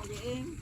Ayeng.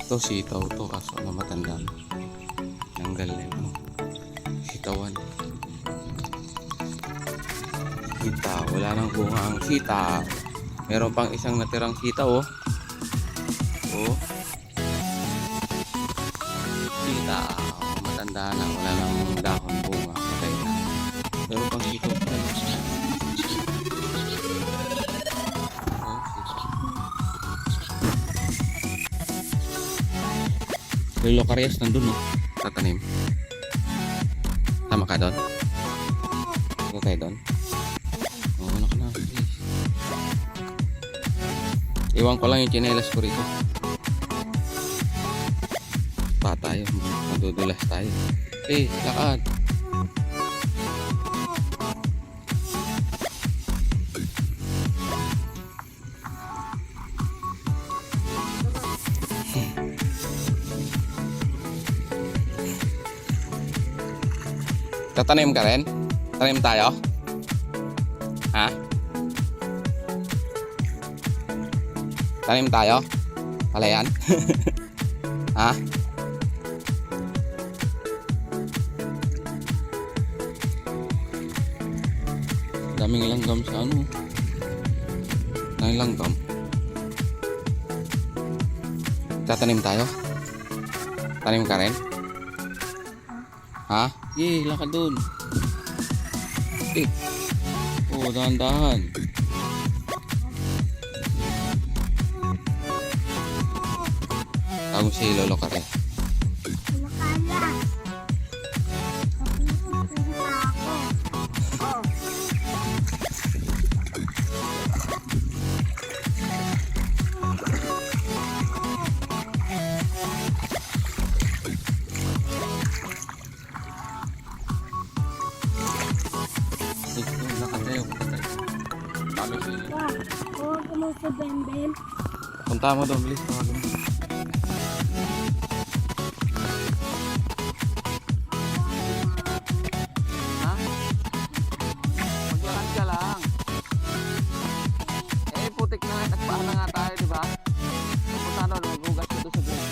Ito sitaw to kaso na matanda na. Nanggal na yun. Sitawan. Sitaw. Wala nang bunga ang sitaw. Meron pang isang natirang sitaw oh. Oh. Sitaw. Matanda na. Wala nang dahon bunga. Patay na. Meron pang sitaw. Yung lokaryas nandun, no? Tatanim. Tama ka doon? Tama tayo doon? Oo, ano ka na? Please. Iwan ko lang yung chinelas ko rito. Pa tayo. Madudulas tayo. Eh, lakad. Tatanim ka rin? Tanim tayo? Ha? Tanim tayo? Palayan? Ha? Daming langgam sa ano? Daming langgam. Tatanim tayo? Tanim ka rin? Ha? Yee, lakad dun. Oh, dahan-dahan. Tawag si Lolo ka rin. Punta mo doon, bilis. Ha? Maglakan ka lang. Eh, putik na nga. Nagpaan na nga tayo, di ba? Punta na, magugas ko doon sa green.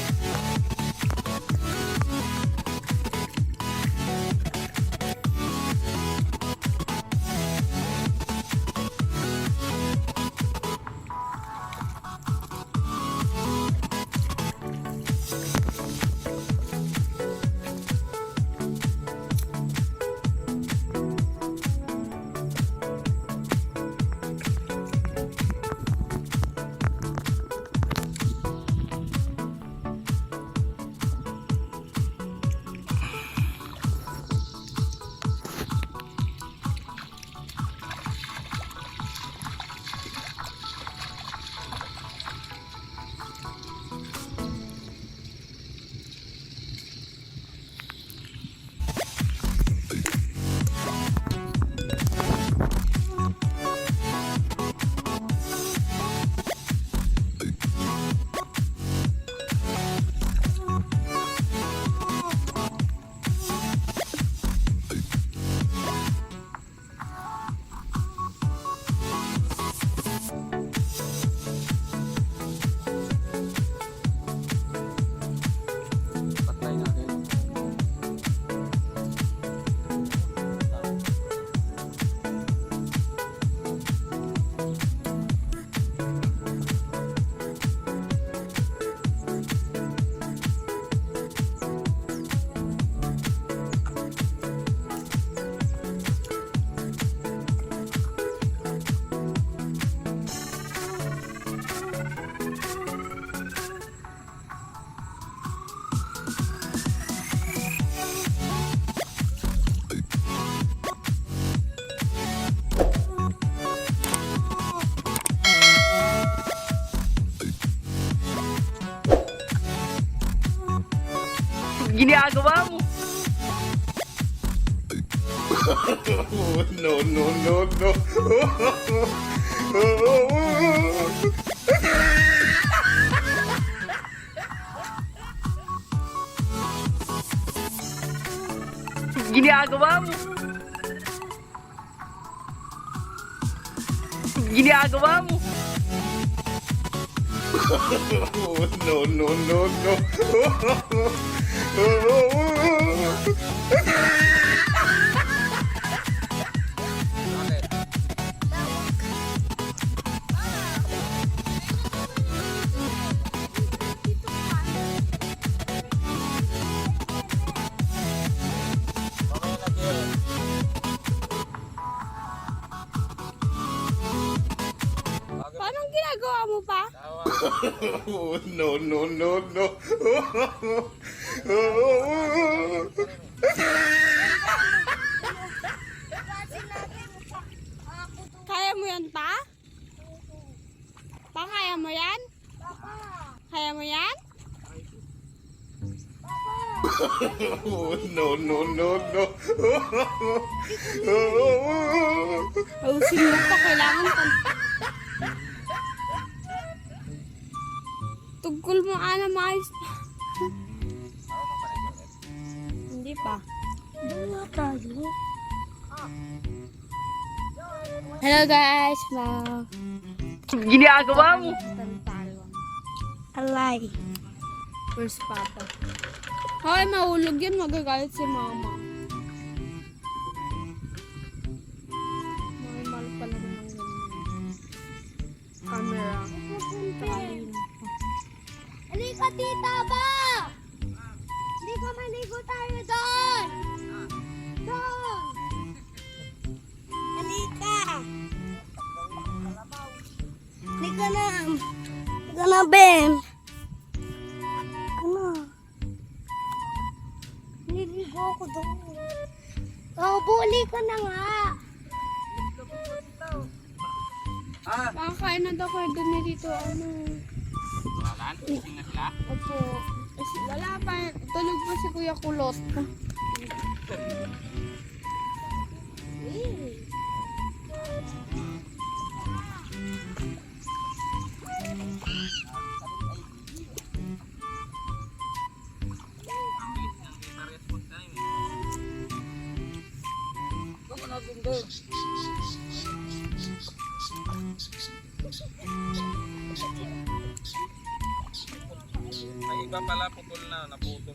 ginagawa mo? No, no, no, no. Ginagawa mo? Ginagawa mo? No, no, no, no. Parang ginagawa mo pa? No, no, no, no. Kaya mo yan, pa? Pa, kaya mo yan? Kaya mo yan? No, no, no, no. Ayusin mo pa, kailangan pa. Tugkol mo, Ana, maayos pa. Hindi pa. Hello guys, Ginagawa mo? Alay. Where's Papa? Hoy, mahulog yan. Magagalit si Mama. Mahal pa naman ng camera. Halika, tita ba? Halika, maligo tayo doon. Doon. Halika. Halika na. Halika na, Ben. Ano? Niligo ako doon. Oh, buli ka na nga. Makakain na daw kayo doon dito. Ano? Gising na sila? Opo. Wala pa. Tulog pa si Kuya Kulot. May iba pala putol na, naputol.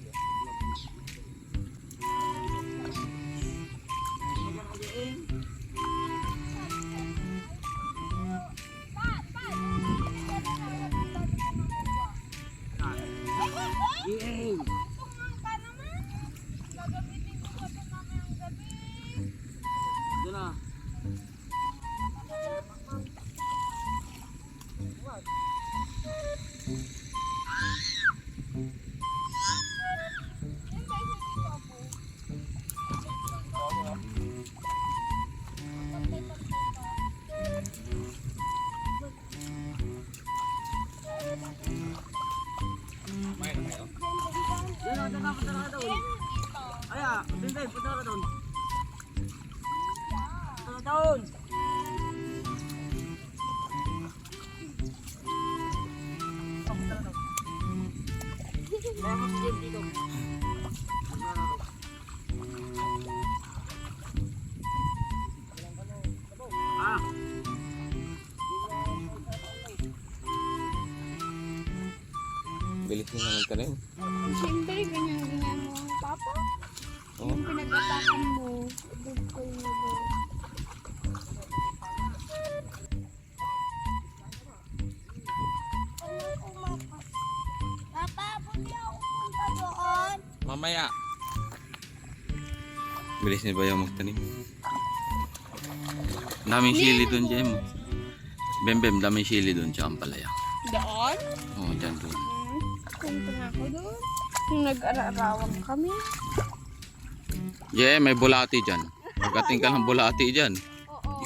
Bilis na naman ka rin. Siyempre, ganyan mo ang Papa. Oo. Yung pinag-atakan mo. Tugkol mo doon. Papa, pwede ako punta doon. Mamaya. Bilis ni Bayaw magtanim. Daming sili doon, Jem. Bem, daming sili doon sa Ampalaya. Doon? Oo, dyan doon. Punta nga ako doon. Yung nag-ararawang kami. Yeah, may bulati dyan. Pagkating ka ng bulati dyan. Oo.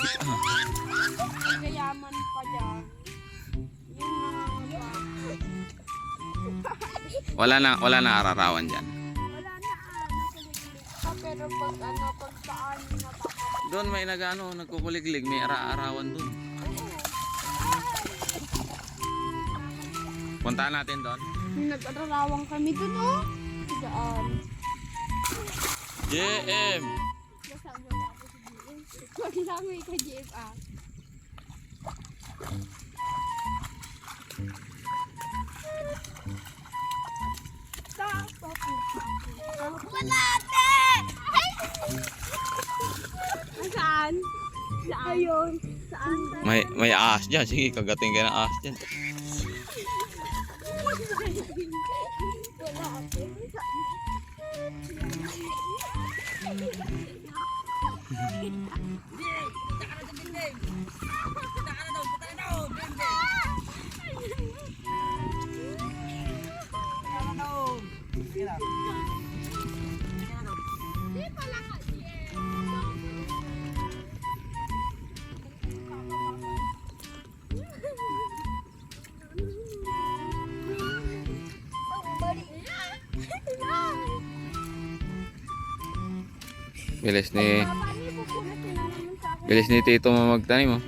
Gayaman pa dyan. Yun na nga. Wala na ararawan dyan. Wala Doon may nagano, nagkukuliglig, may ara-arawan doon. Puntahan natin doon. Nag-ararawang kami dun, oh. Saan? JM! Kasama natin si JM. Wag lang may ka-JM, ah. Bulate! Saan? Saan? Ayun. Saan? May ahas dyan. Sige, kagating kayo ng ahas dyan. Bilis ni Tito magtanim, oh.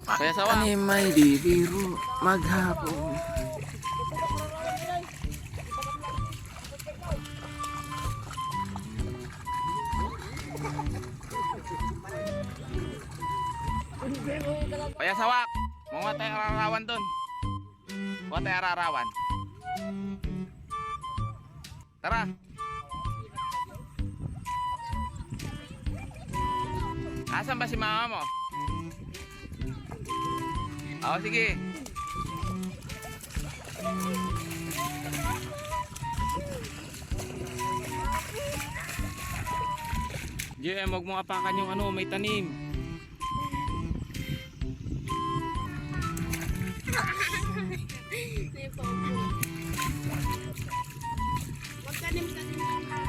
Kaya sawa ni may bibiro maghapon. Kaya sawak, mga tayo ararawan doon. Mga tayo ararawan. Tara. Asan ba si mama mo? Oo, sige. JM, huwag mo apakan yung ano, may tanim. Magkanim-kanim lang ha.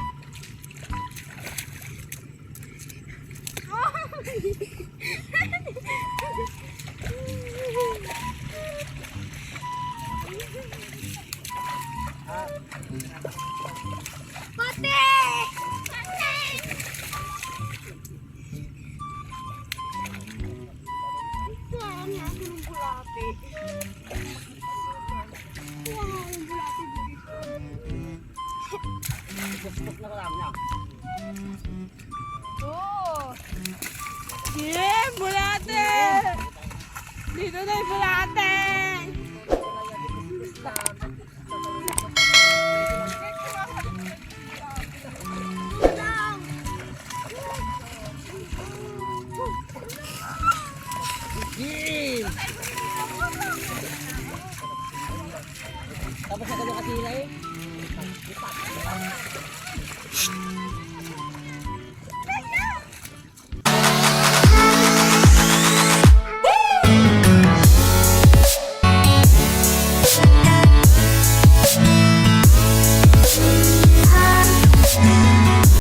Pati! Saan nga ako ng bulate? Saan nga yung bulate dito? Oh! Yeah, bulate! Dito na yung bulate! Tapos ako nakatila eh.